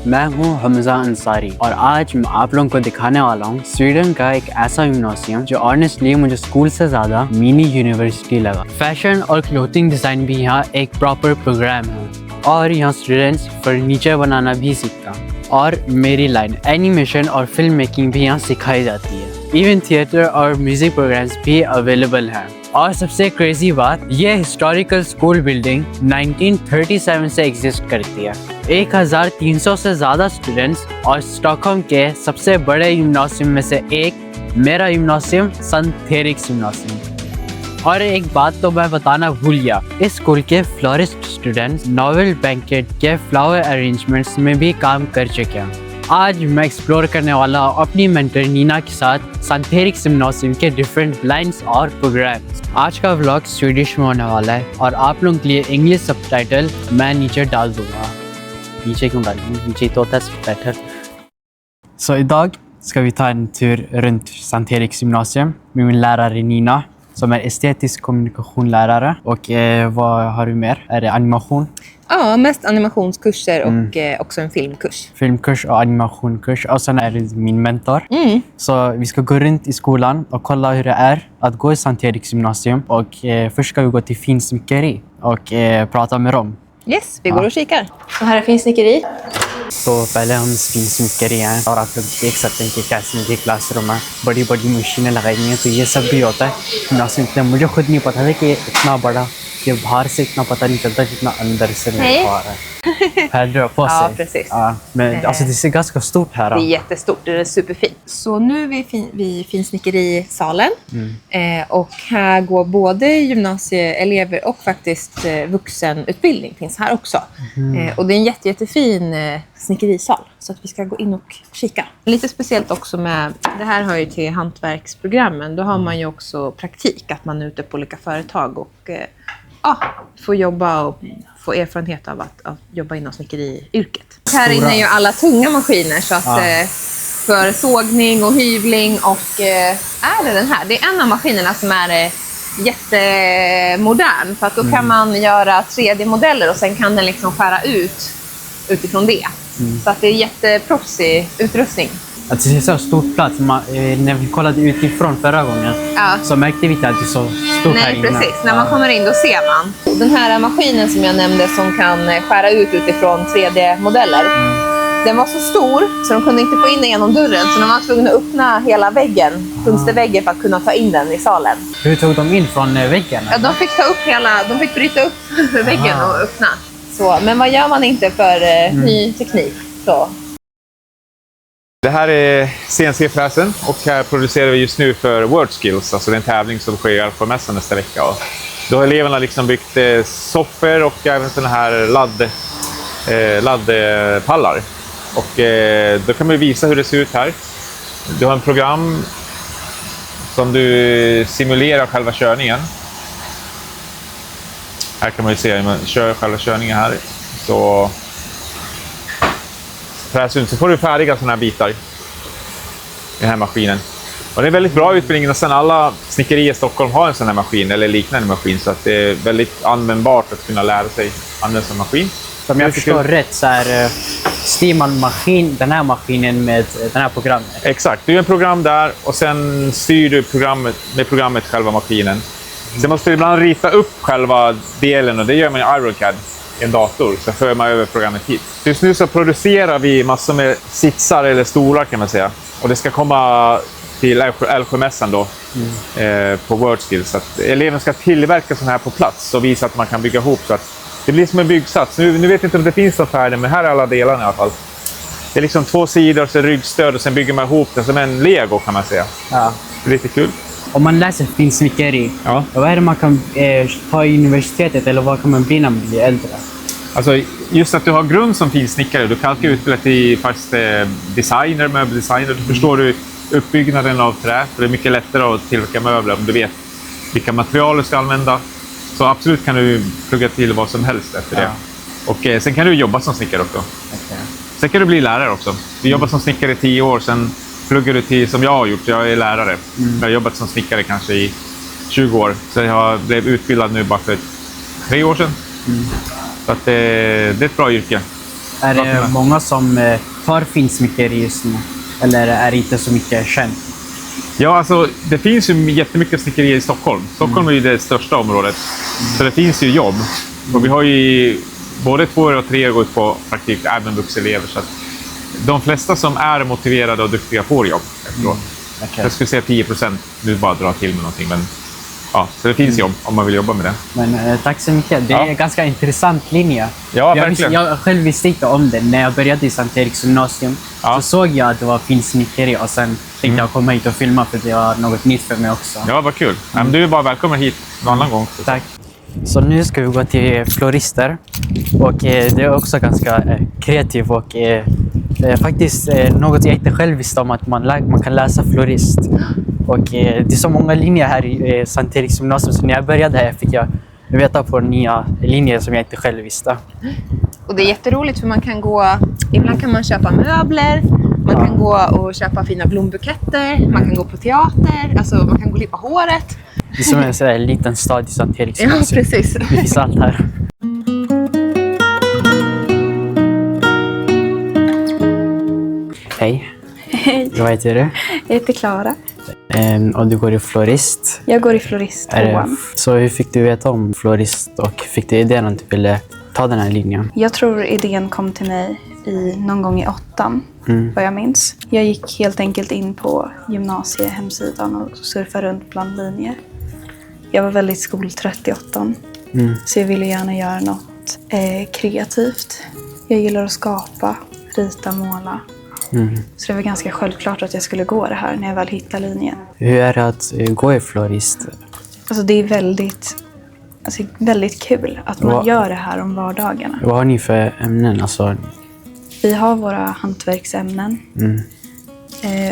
मैं हूं हमजा अंसारी और आज मैं आप लोगों को दिखाने वाला हूं स्वीडन का एक ऐसा जिम्नासियम जो ऑनेस्टली मुझे स्कूल से ज़्यादा मिनी यूनिवर्सिटी लगा। फैशन और क्लोथिंग डिज़ाइन भी यहाँ एक प्रॉपर प्रोग्राम है और यहाँ स्टूडेंट्स फर्नीचर बनाना भी सीखता और मेरी लाइन एनिमेशन और फिल्म मेकिंग भी यहाँ सिखाई जाती है। इवन थिएटर और म्यूज़िक प्रोग्राम्स भी अवेलेबल हैं। और सबसे क्रेजी बात, ये हिस्टोरिकल स्कूल बिल्डिंग 1937 से एग्जिस्ट करती है। 1300 से ज़्यादा स्टूडेंट्स और स्टॉकहोम के सबसे बड़े जिम्नासियम में से एक मेरा जिम्नासियम संत एरिक्स जिम्नासियम। और एक बात तो मैं बताना भूल गया, इस स्कूल के फ्लोरिस्ट स्टूडेंट्स नोवेल बैंकेट के फ्लावर अरेंजमेंट्स में भी काम कर चुके हैं। आज मैं एक्सप्लोर करने वाला हूँ अपनी मेंटर नीना के साथ संत एरिक्स जिम्नासियम के डिफरेंट लाइन्स और प्रोग्राम्स। आज का व्लॉग स्वीडिश में होने वाला है और आप लोगों के लिए इंग्लिश सबटाइटल मैं नीचे डाल दूँगा। नीचे क्यों डालूँगा? नीचे तो होता है subtitle. Så idag ska vi ta en tur runt Sankt Eriks gymnasium med min lärare Nina som är estetisk kommunikationlärare. Och vad har du mer? Är det animation? Ja, mest animationskurser och också en filmkurs. Filmkurs och animationskurs. Och sen är det min mentor. Så vi ska gå runt i skolan och kolla hur det är att gå i Sankt Eriks gymnasium. Och först ska vi gå till finsnickeri och prata med dem. Yes, vi går och kikar. Och här är finsnickeri. तो पहले हम फिनिशिंग हैं और आप लोग देख सकते हैं कि कैसे इनके क्लासरूम में बड़ी बड़ी मशीनें लगाई गई हैं। तो ये सब भी होता है जिम्नासियम। मुझे खुद नहीं पता था कि ये इतना बड़ा, कि बाहर से इतना पता नहीं चलता जितना अंदर से नहीं आ rara. Här drar på sig. Ja, precis. Ja, men alltså det ser ganska stort här. Det är jättestort, det är superfint. Så nu är vi vid finsnickerisalen. Och här går både gymnasieelever och faktiskt vuxenutbildning finns här också. Och det är en jättefin snickerisal. Så att vi ska gå in och kika. Lite speciellt också med, det här hör ju till hantverksprogrammen. Då har man ju också praktik, att man är ute på olika företag och får jobba och få erfarenhet av att jobba inom snickeriyrket. Här inne är ju alla tunga maskiner så att för sågning och hyvling och är det den här? Det är en av maskinerna som är jättemodern för att då kan man göra 3D-modeller och sen kan den liksom skära ut utifrån det. Så att det är jätteproffsig utrustning. Att det är så stor plats. När vi kollade utifrån förra gången så märkte vi inte att det är så stort här inne. Nej, precis. När man kommer in då ser man. Den här maskinen som jag nämnde som kan skära ut utifrån 3D-modeller. Den var så stor så de kunde inte få in den genom dörren. Så de var tvungna att öppna hela väggen, fönsterväggen för att kunna ta in den i salen. Hur tog de in från väggen? Ja, de fick bryta upp väggen och öppna. Så, men vad gör man inte för ny teknik? Så. Det här är CNC-fräsen och här producerar vi just nu för WordSkills, alltså den tävling som sker på mässan nästa vecka. Och då har eleverna liksom byggt soffor och även såna här laddpallar. Och då kan man visa hur det ser ut här. Du har en program som du simulerar själva körningen. Här kan man ju se hur man kör själva körningen här. Så så får du färdiga sådana här bitar i den här maskinen. Och det är väldigt bra utbildning. Nästan alla snickerier i Stockholm har en sån här maskin eller liknande maskin. Så att det är väldigt användbart att kunna lära sig använda en maskin. Om jag förstår rätt så styr man den här maskinen med den här programmet. Exakt, du har en program där och sen styr du med programmet själva maskinen. Sen måste du ibland rita upp själva delen och det gör man i IronCAD. En dator, så för man över programmet hit. Just nu så producerar vi massor med sitsar eller stolar kan man säga. Och det ska komma till Älvsjömässan då på WordSkills. Så att eleven ska tillverka sådana här på plats och visa att man kan bygga ihop så att det blir som en byggsats. Nu vet jag inte om det finns något färdigt, men här är alla delarna i alla fall. Det är liksom 2 sidor, så ryggstöd och sen bygger man ihop det som en Lego kan man säga. Ja. Det är lite kul. Om man läser finsnickeri, vad är det man kan ha i universitetet eller vad kan man bli när man blir äldre? Alltså just att du har grund som finsnickare, du kan utbilda till fast designer, möbeldesigner. Då förstår du uppbyggnaden av trä, för det är mycket lättare att tillverka möbler om du vet vilka material du ska använda. Så absolut kan du plugga till vad som helst efter det. Och sen kan du jobba som snickare också. Sen kan du bli lärare också. Du jobbar som snickare i 10 år, sen pluggar du till som jag har gjort. Jag är lärare. Jag har jobbat som snickare kanske i 20 år. Så jag blev utbildad nu bara för 3 år sedan. Så att det är ett bra yrke. Är det många som tar finsnickeri just nu? Eller är det inte så mycket känt? Ja, alltså det finns ju jättemycket snickerier i Stockholm. Stockholm är ju det största området. Så det finns ju jobb. Och vi har ju både 2 och 3 år gått på praktik, även vuxelever. Så att de flesta som är motiverade och duktiga får jobb efteråt. Okay. Jag skulle säga 10%. Nu bara dra till med någonting. Men ja, så det finns jobb om man vill jobba med det. Men tack så mycket. Det är en ganska intressant linje. Ja, verkligen. Jag själv visste inte om det. När jag började i Sankt Eriks gymnasium så såg jag att det var finsnickeri och sen tänkte jag komma hit och filma för det var något nytt för mig också. Ja, vad kul. Men du är bara välkommen hit någon annan gång. Tack. Så nu ska vi gå till florister och det är också ganska kreativt och faktiskt något jag inte själv visste om att man kan läsa florist. Och det är så många linjer här i Sankt Eriks gymnasium så när jag började här fick jag veta på nya linjer som jag inte själv visste. Och det är jätteroligt för man kan gå, ibland kan man köpa möbler, man kan gå och köpa fina blombuketter, man kan gå på teater, alltså man kan gå och klippa håret. Det är som en sån här liten stad i Sankt Eriks gymnasium. Ja, precis. Det finns allt här. Hej. Hej, Vad heter du? jag heter Klara. Och du går i florist. Jag går i florist 2. Så hur fick du veta om florist och fick du idén att du ville ta den här linjen? Jag tror idén kom till mig någon gång i 8:an, vad jag minns. Jag gick helt enkelt in på gymnasiehemsidan och surfade runt bland linjer. Jag var väldigt skoltrött i 8:an, så jag ville gärna göra något kreativt. Jag gillar att skapa, rita, måla. Så det var ganska självklart att jag skulle gå det här när jag väl hittade linjen. Hur är det att gå i florist? Alltså det är väldigt kul att man gör det här om vardagarna. Vad har ni för ämnen? Alltså... Vi har våra hantverksämnen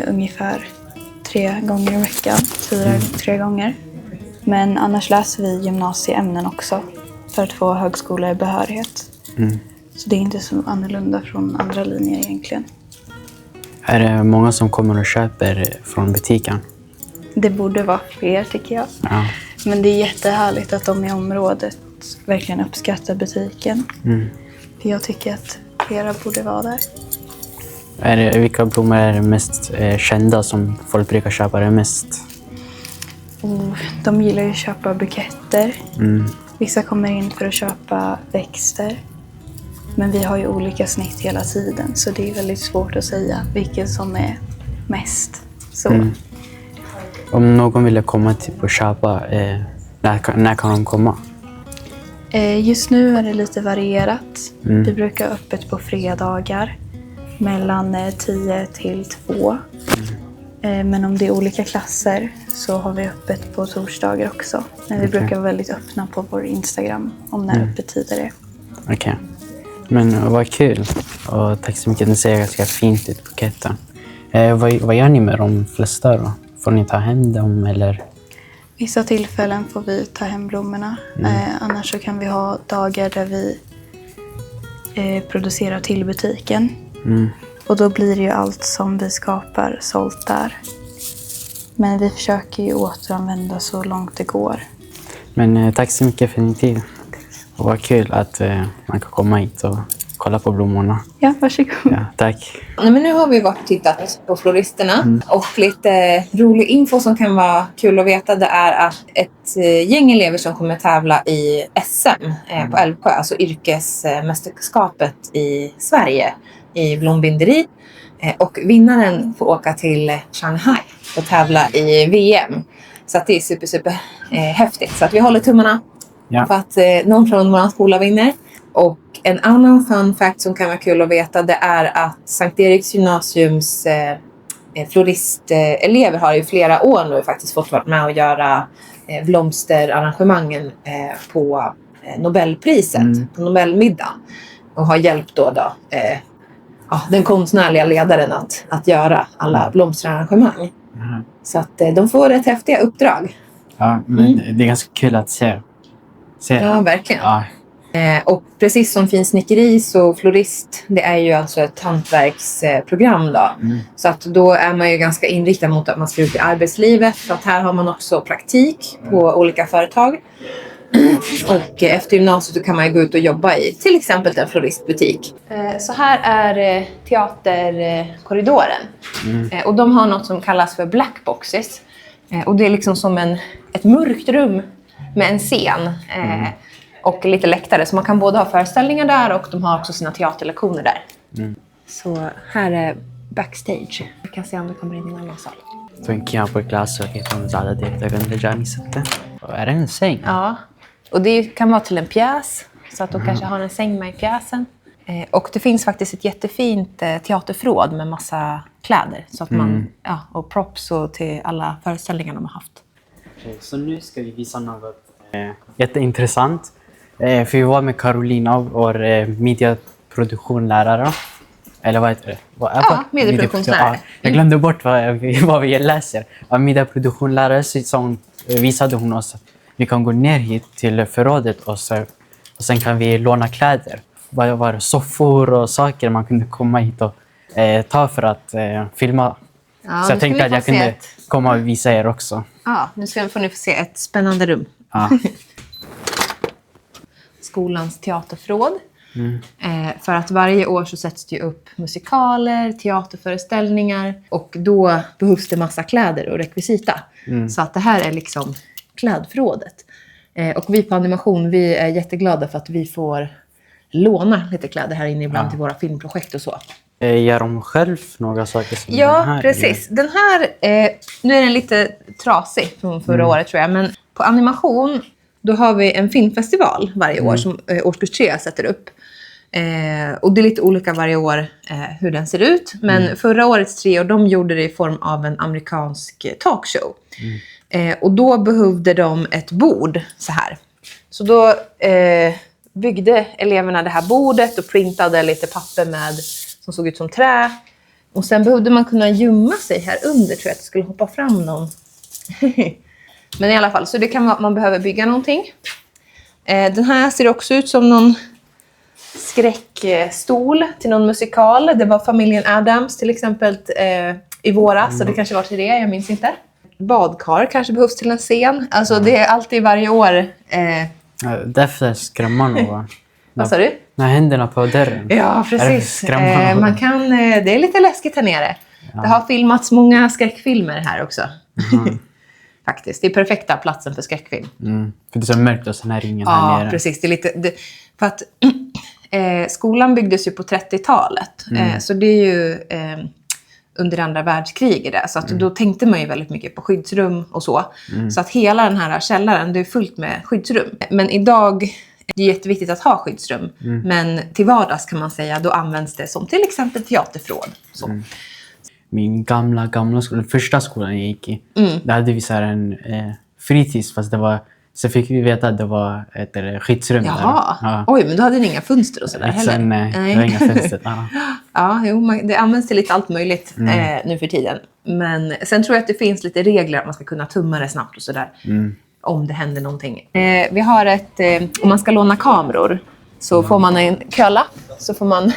ungefär 3 gånger i veckan, 3 gånger. Men annars läser vi gymnasieämnen också för att få högskolebehörighet. Så det är inte så annorlunda från andra linjer egentligen. Är det många som kommer och köper från butiken? Det borde vara fler tycker jag. Ja. Men det är jättehärligt att de i området verkligen uppskattar butiken. För jag tycker att flera borde vara där. Vilka blommor är det mest kända som folk brukar köpa det mest? De gillar ju att köpa buketter. Vissa kommer in för att köpa växter. Men vi har ju olika snitt hela tiden. Så det är väldigt svårt att säga vilken som är mest. Så. Om någon ville komma och köpa, när kan de komma? Just nu är det lite varierat. Vi brukar ha öppet på fredagar. Mellan 10 till 2. Men om det är olika klasser så har vi öppet på torsdagar också. Men vi brukar vara väldigt öppna på vår Instagram om när öppettider är. Okej. Men vad kul. Och tack så mycket. Den ser ganska fint ut, buketten. Vad gör ni med de flesta då? Får ni ta hem dem eller? Vissa tillfällen får vi ta hem blommorna. Annars så kan vi ha dagar där vi producerar till butiken. Och då blir det ju allt som vi skapar sålt där. Men vi försöker ju återanvända så långt det går. Men tack så mycket för din tid. Och vad kul att man kan komma hit och kolla på blommorna. Ja, varsågod. Ja, tack. Nej, men nu har vi varit och tittat på floristerna och lite rolig info som kan vara kul att veta, det är att ett gäng elever som kommer tävla i SM på Älvsjö, alltså yrkesmästerskapet i Sverige i blombinderi, och vinnaren får åka till Shanghai och tävla i VM. Så att det är super häftigt. Så att vi håller tummarna för att någon från vår skola vinner. Och en annan fun fact som kan vara kul att veta, det är att Sankt Eriks gymnasiums floristelever har i flera år nu faktiskt fått vara med och göra blomsterarrangemangen på Nobelpriset, på Nobelmiddagen. Och har hjälpt då den konstnärliga ledaren att göra alla blomsterarrangemang. Så att de får ett häftiga uppdrag. Ja, men det är ganska kul att se. Ja, verkligen. Ja. Och precis som finsnickeri så florist, det är ju alltså ett hantverksprogram då. Så att då är man ju ganska inriktad mot att man ska ut i arbetslivet. Så att här har man också praktik på olika företag. Och efter gymnasiet så kan man ju gå ut och jobba i till exempel en floristbutik. Så här är teaterkorridoren. Och de har något som kallas för black boxes. Och det är liksom som ett mörkt rum med en scen och lite läktare. Så man kan både ha föreställningar där och de har också sina teaterlektioner där. Så här är backstage. Vi kan se om det kommer in i en annan sal. तो इनकी यहाँ पर क्लास रखी तो हम ज़्यादा देर तक अंदर जा नहीं सकते. Är det en säng? Ja, och det kan vara till en pjäs. Så att de kanske har en säng med i pjäsen. Och det finns faktiskt ett jättefint teaterförråd med massa kläder. Så att man, och props och till alla föreställningar de har haft. Så nu ska vi visa något jätteintressant. För vi var med Carolina, vår mediaproduktionlärare. Eller vad heter det? Mediaproduktionslärare. Ja, jag glömde bort vad vi läser. Av mediaproduktionslärare så visade hon oss att vi kan gå ner hit till förrådet och sen kan vi låna kläder. Vad var det? Soffor och saker man kunde komma hit och ta för att filma. Ja, så jag tänkte att jag kunde komma och visa er också. Ja, nu får ni få se ett spännande rum. Ja. Skolans teaterförråd. För att varje år så sätts det ju upp musikaler, teaterföreställningar och då behövs det massa kläder och rekvisita. Så att det här är liksom klädförrådet. Och vi på animation, vi är jätteglada för att vi får låna lite kläder här inne ibland till våra filmprojekt och så. Gör de själv några saker som Ja, den här? precis. Den här, nu är den lite trasig från förra året tror jag, men på animation då har vi en filmfestival varje år som årskurs 3 sätter upp. Och det är lite olika varje år hur den ser ut. Men förra årets 3 år, de gjorde det i form av en amerikansk talkshow. Och då behövde de ett bord så här. Så då byggde eleverna det här bordet och printade lite papper som såg ut som trä. Och sen behövde man kunna gömma sig här under, tror jag att det skulle hoppa fram någon. Men i alla fall, så det kan vara att man behöver bygga någonting. Den här ser också ut som någon skräckstol till någon musikal. Det var familjen Addams till exempel i våras, så det kanske var till det, jag minns inte. Badkar kanske behövs till en scen. Alltså det är alltid varje år. Därför skrämmer nog. Vad sa du? När händerna på dörren. Ja, precis. Man kan, det är lite läskigt här nere. Ja. Det har filmats många skräckfilmer här också. Faktiskt, det är perfekta platsen för skräckfilm. För det är så mörkt och sen är ingen här nere. Ja, precis. Det är lite, för att skolan byggdes ju på 30-talet. Så det är ju under andra världskriget där. Så att då tänkte man ju väldigt mycket på skyddsrum och så. Så att hela den här källaren, det är fullt med skyddsrum. Men idag är det jätteviktigt att ha skyddsrum. Men till vardags kan man säga, då används det som till exempel teaterförråd. Så. Min gamla skola, första skolan jag gick i, där hade vi så här en fritids, fast det var, så fick vi veta att det var ett skyddsrum. Jaha, ja. Oj, men då hade ni inga fönster och sådär heller? Nej, det var inga fönster. Ja, det används till lite allt möjligt nu för tiden. Men sen tror jag att det finns lite regler att man ska kunna tumma det snabbt och sådär. Om det händer någonting. Vi har om man ska låna kameror så får man en kölapp. Så får man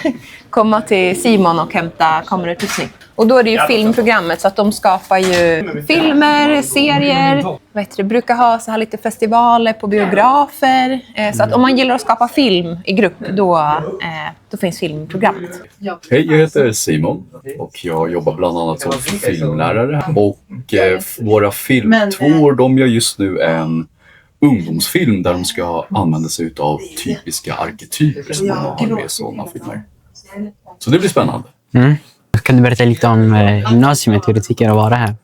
komma till Simon och hämta kamerautrustning. Och då är det ju filmprogrammet, så att de skapar ju filmer, serier. Det brukar ha så här lite festivaler på biografer. Så att om man gillar att skapa film i grupp, då finns filmprogrammet. Hej, jag heter Simon och jag jobbar bland annat som filmlärare. Och våra filmtvåor, de gör just nu en ungdomsfilm där de ska använda sig av typiska arketyper som man har med sådana filmer. Så det blir spännande. Kan du berätta lite om gymnasiet, hur du tycker att vara här?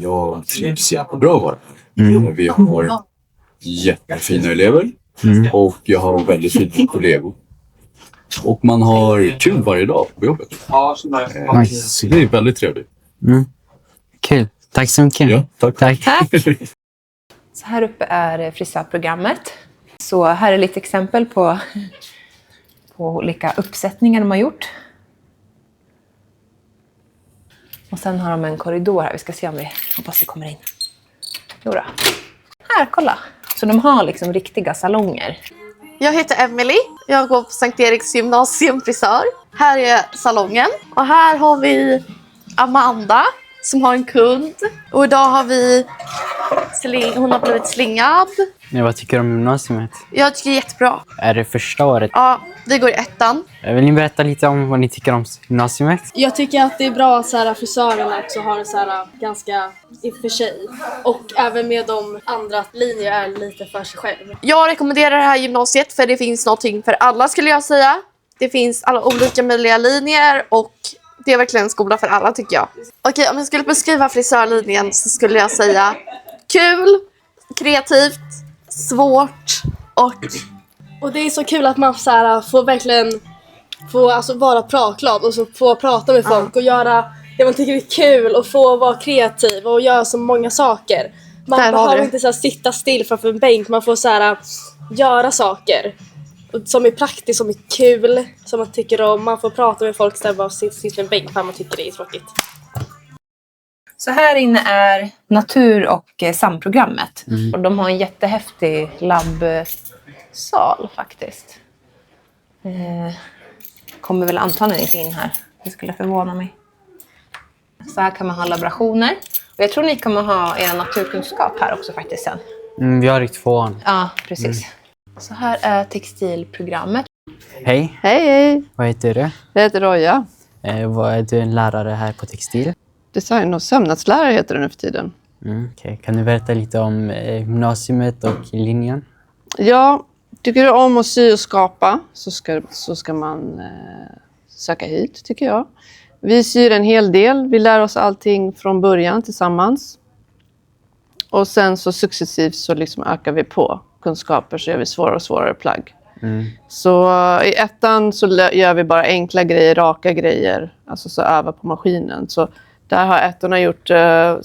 Jag trivs jättebra att vara här. Vi har jättefina elever och jag har väldigt fina kollegor. Och man har kul varje dag på jobbet. Så det är väldigt trevligt. Kul. Tack så mycket. Ja, tack. Så här uppe är frisörprogrammet. Så här är lite exempel på olika uppsättningar de har gjort. Och sen har de en korridor här. Vi ska se om vi hoppas vi kommer in. Jodå. Här, kolla. Så de har liksom riktiga salonger. Jag heter Emily. Jag går på Sankt Eriks gymnasium frisör. Här är salongen. Och här har vi Amanda som har en kund. Och idag har vi hon har blivit slingad. Nej, vad tycker du om gymnasiet? Jag tycker det är jättebra. Är det första året? Ja, vi går i 1:an. Vill ni berätta lite om vad ni tycker om gymnasiet? Jag tycker att det är bra att så här, frisörerna också har det så här, ganska i och för sig. Och även med de andra linjer är lite för sig själv. Jag rekommenderar det här gymnasiet för det finns någonting för alla skulle jag säga. Det finns alla olika möjliga linjer och det är verkligen en skola för alla tycker jag. Okej, om jag skulle beskriva frisörlinjen så skulle jag säga kul, kreativt, svårt Och det är så kul att man så här, får verkligen alltså, vara pratglad och så få prata med folk och göra det man tycker är kul och få vara kreativ och göra så många saker. Man behöver inte så här, sitta still framför en bänk, man får så här, göra saker som är praktiskt, som är kul, som man tycker om. Man får prata med folk istället för att sitta i en bänk för man tycker det är tråkigt. Så här inne är natur- och samprogrammet. Och de har en jättehäftig labbsal faktiskt. Kommer väl antagligen inte in här. Det skulle förvåna mig. Så här kan man ha laborationer. Och jag tror ni kommer ha er naturkunskap här också faktiskt sen. Vi har i 2:an. Ja, precis. Så här är textilprogrammet. Hej, Hej, vad heter du? jag heter Roja. Vad är du en lärare här på textil? Design- och sömnadslärare heter det nu för tiden. Okej. Kan du berätta lite om gymnasiet och linjen? Ja, tycker du om att sy och skapa så ska man söka hit, tycker jag. Vi syr en hel del. Vi lär oss allting från början tillsammans. Och sen så successivt så liksom ökar vi på kunskaper så gör vi svårare och svårare plagg. Så i 1:an så gör vi bara enkla grejer, raka grejer. Alltså så öva på maskinen. Så där har 1:orna gjort,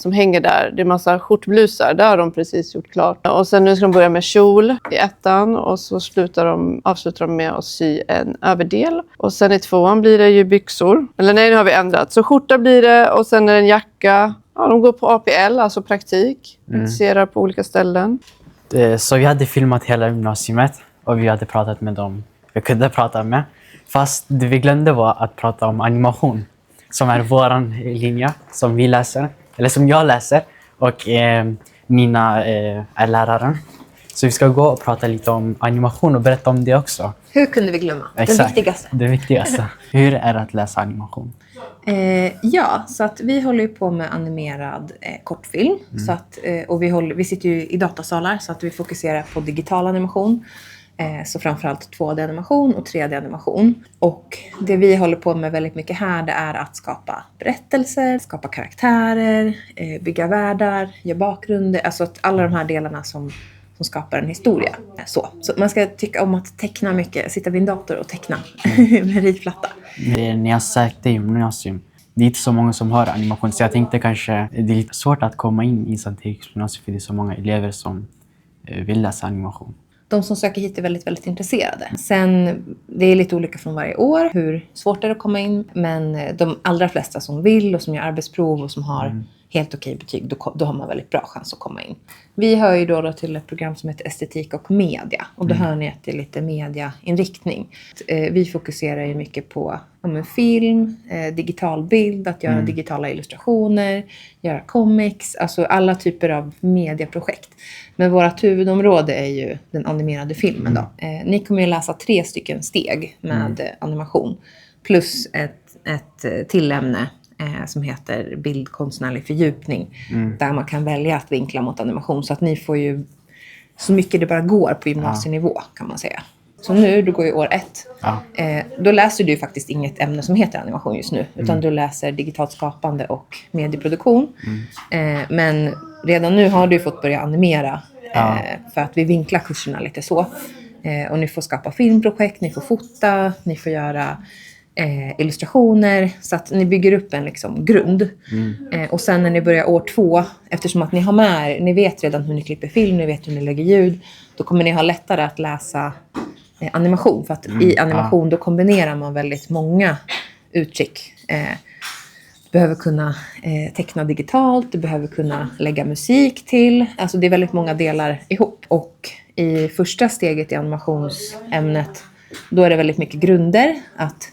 som hänger där, det är massa skjortblusar. Där har de precis gjort klart. Och sen nu ska de börja med kjol i 1:an. Och så avslutar de med att sy en överdel. Och sen i 2:an blir det ju byxor. Eller nej, nu har vi ändrat. Så skjorta blir det och sen är det en jacka. Ja, de går på APL, alltså praktik. Praktiserar på olika ställen. Så vi hade filmat hela gymnasiet och vi hade pratat med dem vi kunde prata med. Fast det vi glömde var att prata om animation. Som är våran linje som vi läser. Eller som jag läser. Och Nina är läraren. Så vi ska gå och prata lite om animation och berätta om det också. Hur kunde vi glömma? Exakt. Den viktigaste. Det viktigaste. Hur är det att läsa animation? Ja, så att vi håller ju på med animerad kortfilm. Så att, och vi sitter ju i datasalar så att vi fokuserar på digital animation. Så framförallt 2D-animation och 3D-animation. Och det vi håller på med väldigt mycket här det är att skapa berättelser, skapa karaktärer, bygga världar, ge bakgrunder. Alltså att alla de här delarna som skapar en historia. Så man ska tycka om att teckna mycket, sitta vid en dator och teckna med ritplatta. När jag sökte gymnasium, det är inte så många som har animation. Så jag tänkte kanske det är lite svårt att komma in i Sankt Eriks gymnasium för det är så många elever som vill läsa animation. De som söker hit är väldigt, väldigt intresserade. Sen, det är lite olika från varje år hur svårt det är att komma in. Men de allra flesta som vill och som gör arbetsprov och som har helt okej betyg, då har man väldigt bra chans att komma in. Vi hör ju då till ett program som heter Estetik och media. Och då hör ni att det är lite mediainriktning. Vi fokuserar ju mycket på film, digital bild, att göra digitala illustrationer, göra comics, alltså alla typer av mediaprojekt. Men vårt huvudområde är ju den animerade filmen då. Ni kommer ju läsa 3 stycken steg med animation. Plus ett tillämne som heter bildkonstnärlig fördjupning. Där man kan välja att vinkla mot animation. Så att ni får ju så mycket det bara går på gymnasienivå kan man säga. Så nu, du går ju år 1. Då läser du ju faktiskt inget ämne som heter animation just nu. Utan du läser digitalt skapande och medieproduktion. Men redan nu har du fått börja animera. För att vi vinklar kurserna lite så. Och ni får skapa filmprojekt, ni får fota, ni får göra illustrationer. Så att ni bygger upp en liksom grund. Och sen när ni börjar år 2, eftersom att ni har med, ni vet redan hur ni klipper film, ni vet hur ni lägger ljud. Då kommer ni ha lättare att läsa animation. För att i animation då kombinerar man väldigt många uttryck. Du behöver kunna teckna digitalt, du behöver kunna lägga musik till. Alltså det är väldigt många delar ihop. Och i första steget i animationsämnet, då är det väldigt mycket grunder. Att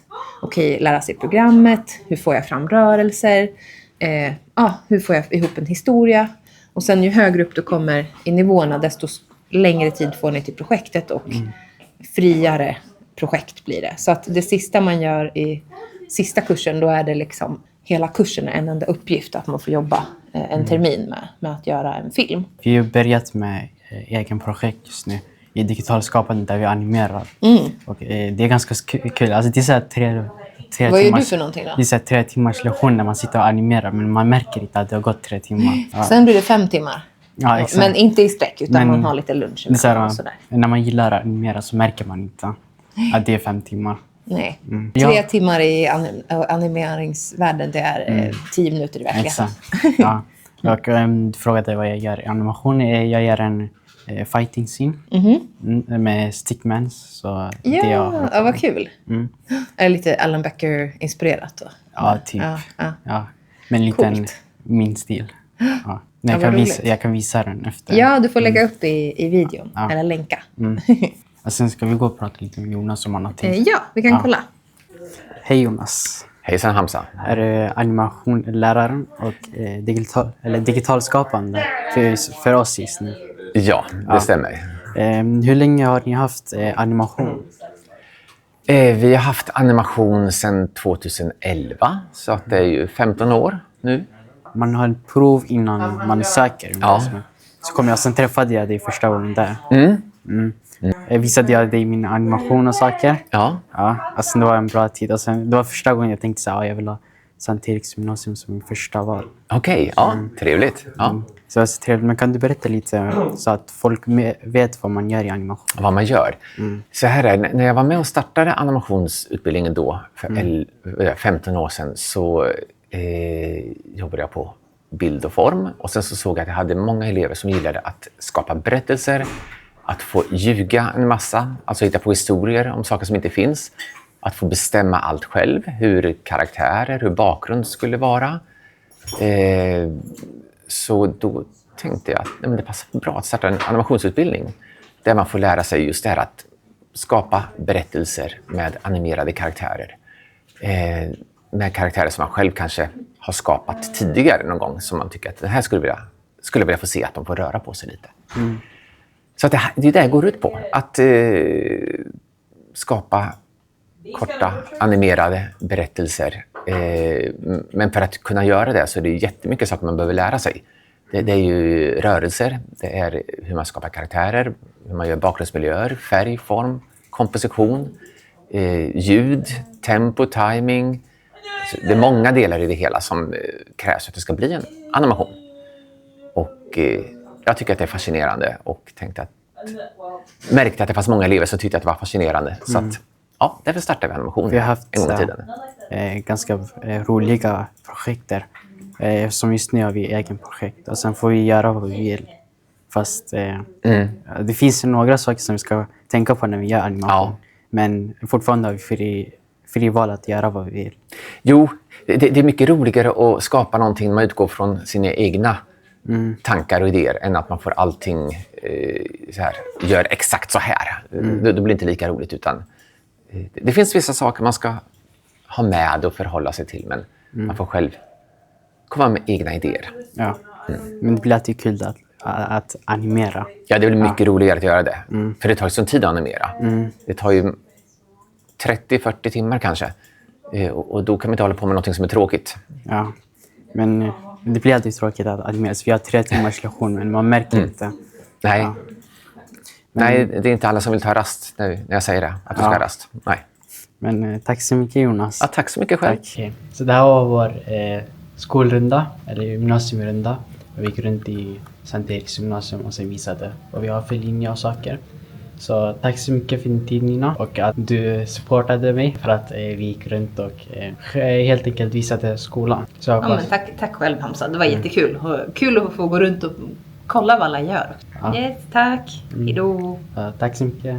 lära sig programmet, hur får jag fram rörelser, hur får jag ihop en historia. Och sen ju högre upp du kommer i nivåerna, desto längre tid får ni till projektet och friare projekt blir det. Så att det sista man gör i sista kursen, då är det liksom hela kursen är en enda uppgift att man får jobba en termin med att göra en film. Vi har börjat med egen projekt just nu i digitalskapande där vi animerar. Och det är ganska kul. Alltså det är så här tre Vad gör du för någonting då? Det är så här 3 timmars lektion när man sitter och animerar, men man märker inte att det har gått 3 timmar. Ja. Sen blir det 5 timmar. Ja, exakt. Men inte i sträck, utan Men man har lite lunch. Det är så här, och sådär. när man gillar att animera så märker man inte att det är 5 timmar. Nej. 3 Ja. timmar i animeringsvärlden, det är 10 minuter i verkligheten. Exakt. Ja. Och du frågade vad jag gör i animation. Jag gör en fighting scene med stickmans. Så Ja, vad kul. Är det lite Alan Becker-inspirerat då? Ja, typ. Ja. Men lite min stil. Ja. Men jag kan visa den efter. Ja, du får lägga upp i videon. Eller länka. Och sen ska vi gå och prata lite med Jonas om någonting. Ja, vi kan kolla. Hej Jonas. Hejsan Hamza. Är du animationläraren och digitalskapande för oss just nu? Ja, det stämmer. Hur länge har ni haft animation? Vi har haft animation sedan 2011, så att det är ju 15 år nu. Man har ett prov innan man söker. Ja. Så kom jag, sen träffade jag dig första gången där. Visade jag dig min animation och saker. Ja. Alltså det var en bra tid. Och sen, det var första gången jag tänkte att jag vill ha Sankt Eriks gymnasium som min första val. Okej, trevligt. Ja. Så det var så trevligt. Men kan du berätta lite så att folk vet vad man gör i animation? Vad man gör. Så här är det, när jag var med och startade animationsutbildningen då för 15 år sedan, så jobbade jag på bild och form. Och sen så såg jag att jag hade många elever som gillade att skapa berättelser, att få ljuga en massa, alltså hitta på historier om saker som inte finns. Att få bestämma allt själv, hur karaktärer, hur bakgrund skulle vara. Så då tänkte jag att det passar bra att starta en animationsutbildning där man får lära sig just det här att skapa berättelser med animerade karaktärer. Med karaktärer som man själv kanske har skapat tidigare någon gång, som man tycker att det här skulle vilja få se att de får röra på sig lite. Så att det är det går ut på, att skapa korta animerade berättelser. Men för att kunna göra det så är det jättemycket saker man behöver lära sig. Det är ju rörelser, det är hur man skapar karaktärer, hur man gör bakgrundsmiljöer, färg, form, komposition, ljud, tempo, timing. Så det är många delar i det hela som krävs för att det ska bli en animation. Och jag tycker att det är fascinerande och märkte att det fanns många elever som tyckte att det var fascinerande. Så att, därför startade vi animation. Vi har haft en gång i tiden. Ganska roliga projekt där. Som just nu har vi egen projekt. Och sen får vi göra vad vi vill. Fast det finns några saker som vi ska tänka på när vi gör animation. Ja. Men fortfarande har vi fri val att göra vad vi vill. Jo, det är mycket roligare att skapa någonting när man utgår från sina egna tankar och idéer än att man får allting så här, gör exakt så här. Det blir inte lika roligt, utan det finns vissa saker man ska ha med och förhålla sig till, men man får själv komma med egna idéer. Ja. Men det blir alltid kul att animera. Ja, det blir mycket roligare att göra det. För det tar ju sån tid att animera. Det tar ju 30-40 timmar kanske. Och då kan man inte hålla på med något som är tråkigt. Ja, men det blir alltid tråkigt att animera. Så vi har 3 timmars lektion, men man märker inte. Nej. Nej, det är inte alla som vill ta rast när jag säger det. Att du ska ha rast. Nej. Men tack så mycket, Jonas. Ja, tack så mycket själv. Tack. Så det här var vår skolrunda, eller gymnasiumrunda. Vi gick runt i Sankt Eriks gymnasium och sen visade vad vi har för linjer och saker. Så tack så mycket för din tid, Nina, och att du supportade mig för att vi gick runt och helt enkelt visade skolan. Så men tack själv, Hamza, det var jättekul. Kul att få gå runt och kolla vad alla gör. Yes, tack. Hejdå. Tack så mycket.